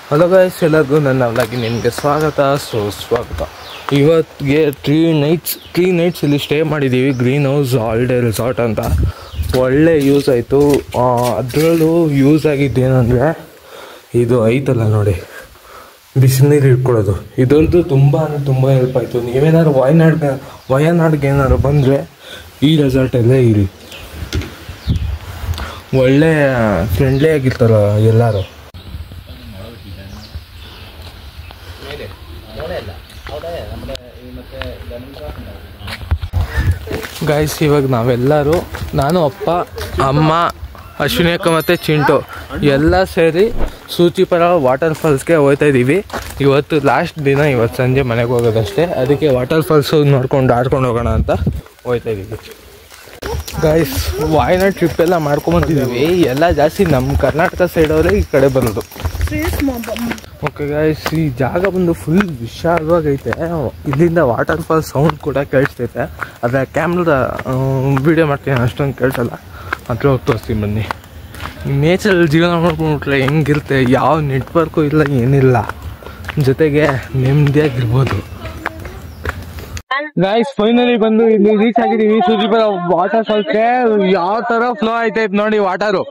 Hello guys, ಎಲ್ಲರಿಗೂ ನನ್ನ ವ್ಲಾಗಿಗೆ ನಿಮಗೆ ಸ್ವಾಗತ. ಇವತ್ತಿಗೆ 3 ನೈಟ್ಸ್ ಇಲ್ಲಿ ಸ್ಟೇ ಮಾಡಿದ್ದೀವಿ. ಗ್ರೀನ್ ಹೌಸ್ ಹಾಲಿಡೇ ರೆಸಾರ್ಟ್ ಅಂತ. ಒಳ್ಳೆ ಯೂಸ್ ಆಯಿತು. ಅದರಲ್ಲೂ ಯೂಸ್ ಆಗಿದ್ದೇನೆಂದರೆ ಇದು ಐತಲ್ಲ ನೋಡಿ, ಬಿಸಿನೀರು ಇಟ್ಕೊಳ್ಳೋದು. ಇದಂತೂ ತುಂಬ ಹೆಲ್ಪ್ ಆಯಿತು. ನೀವೇನಾದ್ರು ವಯನಾಡ್ಗೆ ಏನಾದ್ರು ಬಂದರೆ ಈ ರೆಸಾರ್ಟಲ್ಲೇ ಇರಿ. ಒಳ್ಳೆ ಫ್ರೆಂಡ್ಲಿ ಆಗಿರ್ತಾರ ಎಲ್ಲರೂ. ಗೈಸ್, ಇವಾಗ ನಾವೆಲ್ಲರೂ, ನಾನು, ಅಪ್ಪ, ಅಮ್ಮ, ಅಶ್ವಿನಿ ಅಕ್ಕ ಮತ್ತು ಚಿಂಟು ಎಲ್ಲ ಸೇರಿ ಸೂಚಿಪುರ ವಾಟರ್ ಫಾಲ್ಸ್ಗೆ ಹೋಗ್ತಾ ಇದ್ದೀವಿ. ಇವತ್ತು ಲಾಸ್ಟ್ ದಿನ, ಇವತ್ತು ಸಂಜೆ ಮನೆಗೆ ಹೋಗೋದಷ್ಟೇ. ಅದಕ್ಕೆ ವಾಟರ್ ಫಾಲ್ಸು ನೋಡ್ಕೊಂಡು ಆಡ್ಕೊಂಡು ಹೋಗೋಣ ಅಂತ ಹೋಗ್ತಾ ಇದ್ದೀವಿ. ಗೈಸ್, ವಾಯನಾಡ್ ಟ್ರಿಪ್ ಎಲ್ಲ ಮಾಡ್ಕೊಂಬಂದಿದ್ದೀವಿ. ಎಲ್ಲ ಜಾಸ್ತಿ ನಮ್ಮ ಕರ್ನಾಟಕ ಸೈಡವರೇ ಈ ಕಡೆ ಬರೋದು. ಓಕೆ ಗೈಸ್, ಈ ಜಾಗ ಬಂದು ಫುಲ್ ವಿಶಾಲವಾಗೈತೆ. ಇಲ್ಲಿಂದ ವಾಟರ್ ಫಾಲ್ ಸೌಂಡ್ ಕೂಡ ಕೇಳಿಸ್ತೈತೆ. ಆದರೆ ಕ್ಯಾಮ್ರದ ವೀಡಿಯೋ ಮಾಡ್ತೀನಿ, ಅಷ್ಟೊಂದು ಕೇಳಿಸಲ್ಲ. ಹತ್ರ ಹೋಗಿ ತೋರಿಸ್ತೀನಿ ಬನ್ನಿ. ನೇಚರಲ್ಲಿ ಜೀವನ ಮಾಡ್ಕೊಂಡ್ಬಿಟ್ರೆ ಹೆಂಗಿರುತ್ತೆ. ಯಾವ ನೆಟ್ವರ್ಕು ಇಲ್ಲ, ಏನಿಲ್ಲ, ಜೊತೆಗೆ ನೆಮ್ಮದಿಯಾಗಿರ್ಬೋದು. ಗೈಸ್, ಫೈನಲಿ ಬಂದು ಇಲ್ಲಿ ರೀಚ್ ಆಗಿದ್ದೀವಿ ಸೂಜಿಪುರ ವಾಟರ್ ಫಾಲ್ಸ್ಗೆ. ಯಾವ ಥರ ಫ್ಲೋ ಆಯ್ತೈತೆ ನೋಡಿ ವಾಟರು.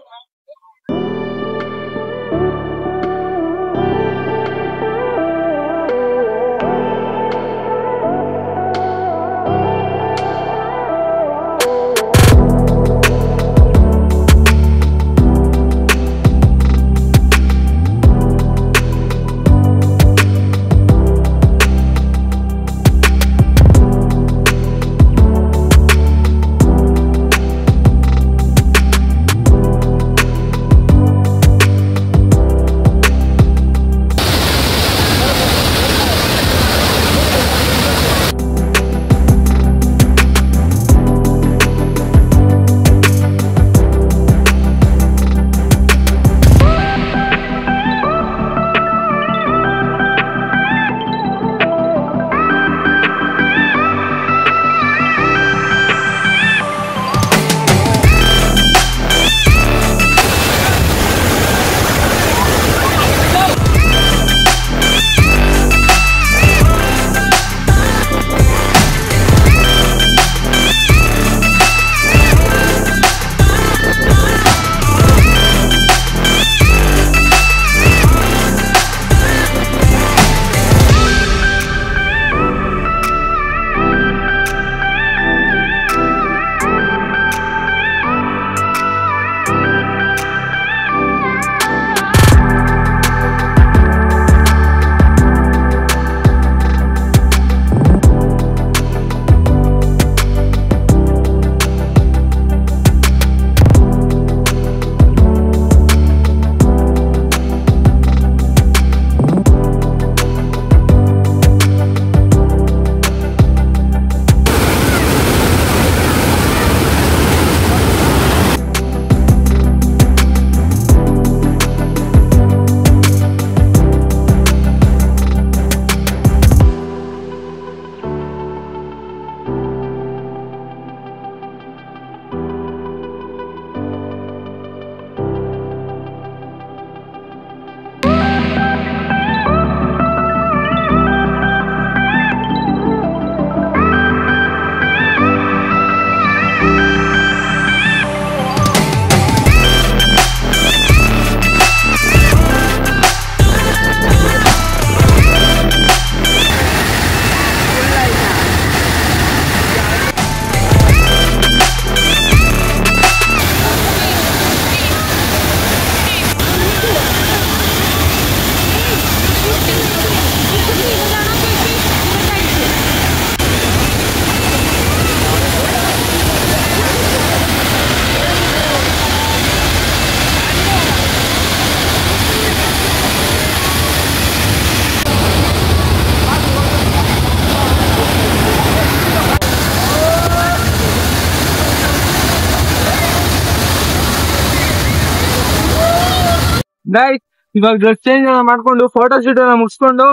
ಗೈಸ್, ಇವಾಗ ಡ್ರೆಸ್ ಚೇಂಜ್ ಮಾಡ್ಕೊಂಡು ಫೋಟೋ ಶೂಟ್ ಎಲ್ಲ ಮುಗಿಸ್ಕೊಂಡು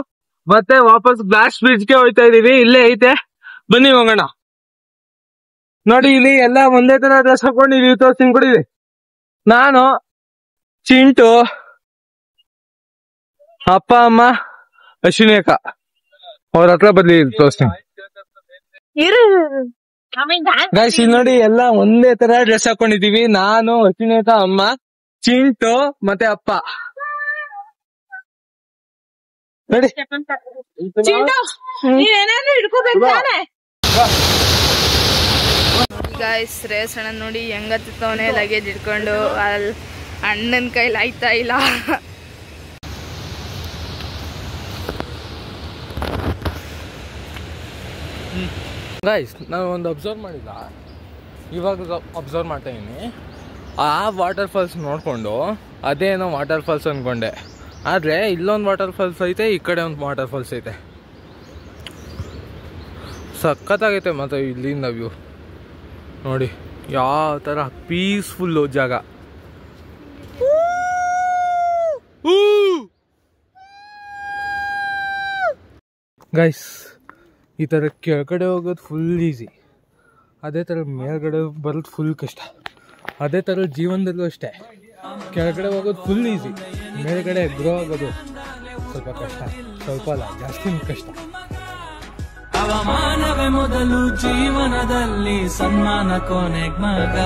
ಮತ್ತೆ ವಾಪಸ್ ಗ್ಲಾಸ್ ಬ್ರಿಡ್ಜ್ಗೆ ಹೋಗ್ತಾ ಇದೀವಿ. ಇಲ್ಲೇ ಐತೆ, ಬನ್ನಿ ಹೋಗೋಣ. ನೋಡಿ, ಇಲ್ಲಿ ಎಲ್ಲ ಒಂದೇ ತರ ಡ್ರೆಸ್ ಹಾಕೊಂಡಿದೀವಿ. ತೋರಿಸ್ತೀನಿ ಕೊಡಿವಿ. ನಾನು, ಚಿಂಟು, ಅಪ್ಪ ಅಮ್ಮ ಅಶ್ವಿನಿ ಅಕ್ಕ ಅವ್ರ ಹತ್ರ ಬರ್ಲಿ ತೋರಿಸ್ತೀನಿ. ಗೈಸ್ ಇಲ್ಲಿ ನೋಡಿ ಎಲ್ಲ ಒಂದೇ ತರ ಡ್ರೆಸ್ ಹಾಕೊಂಡಿದೀವಿ. ನಾನು ಅಶ್ವಿನಿ ಅಕ್ಕ, ಅಮ್ಮ, ಚಿಂಟು ಮತ್ತೆ ಅಪ್ಪ ನೋಡಿ. ಗೈಸ್ ರೇಸ್ ಅಣ್ಣ ನೋಡಿ ಹೆಂಗತ್ತವನೆ ಲಗೇಜ್ ಇಟ್ಕೊಂಡು. ಅಲ್ಲಿ ಅಣ್ಣನ ಕೈಲಿ ಆಯ್ತಾ ಇಲ್ಲ. ಗೈಸ್ ನಾನು ಒಂದು ಅಬ್ಸರ್ವ್ ಮಾಡಿಲ್ಲ, ಇವಾಗ ಅಬ್ಸರ್ವ್ ಮಾಡ್ತಾ ಇದೀನಿ. ಆ ವಾಟರ್ ಫಾಲ್ಸ್ ನೋಡ್ಕೊಂಡು ಅದೇನೋ ವಾಟರ್ ಫಾಲ್ಸ್ ಅನ್ಕೊಂಡೆ, ಆದ್ರೆ ಇಲ್ಲೊಂದು ವಾಟರ್ ಫಾಲ್ಸ್ ಐತೆ, ಈ ಕಡೆ ಒಂದು ವಾಟರ್ ಫಾಲ್ಸ್ ಐತೆ. ಸಖತ್ತಾಗೈತೆ ಮತ್ತೆ ಇಲ್ಲಿಂದ ವ್ಯೂ ನೋಡಿ, ಯಾವ ತರ ಪೀಸ್ಫುಲ್ಲು ಜಾಗ. ಗೈಸ್ ಈ ಥರ ಕೆಳಗಡೆ ಹೋಗೋದು ಫುಲ್ ಈಸಿ, ಅದೇ ಥರ ಮೇಲ್ಗಡೆ ಬರೋದು ಫುಲ್ ಕಷ್ಟ. ಅದೇ ಥರ ಜೀವನದಲ್ಲೂ ಅಷ್ಟೇ, ಕೆಳಗಡೆ ಹೋಗೋದು ಫುಲ್ ಈಸಿ, ಮೇಲ್ಗಡೆ ಗ್ರೋ ಆಗೋದು ಸ್ವಲ್ಪ ಕಷ್ಟ. ಸ್ವಲ್ಪ ಅಲ್ಲ, ಜಾಸ್ತಿ ಕಷ್ಟ. ಅವಮಾನವೇ ಮೊದಲು ಜೀವನದಲ್ಲಿ, ಸನ್ಮಾನ ಕೊನೆಗ್ ಮಗ.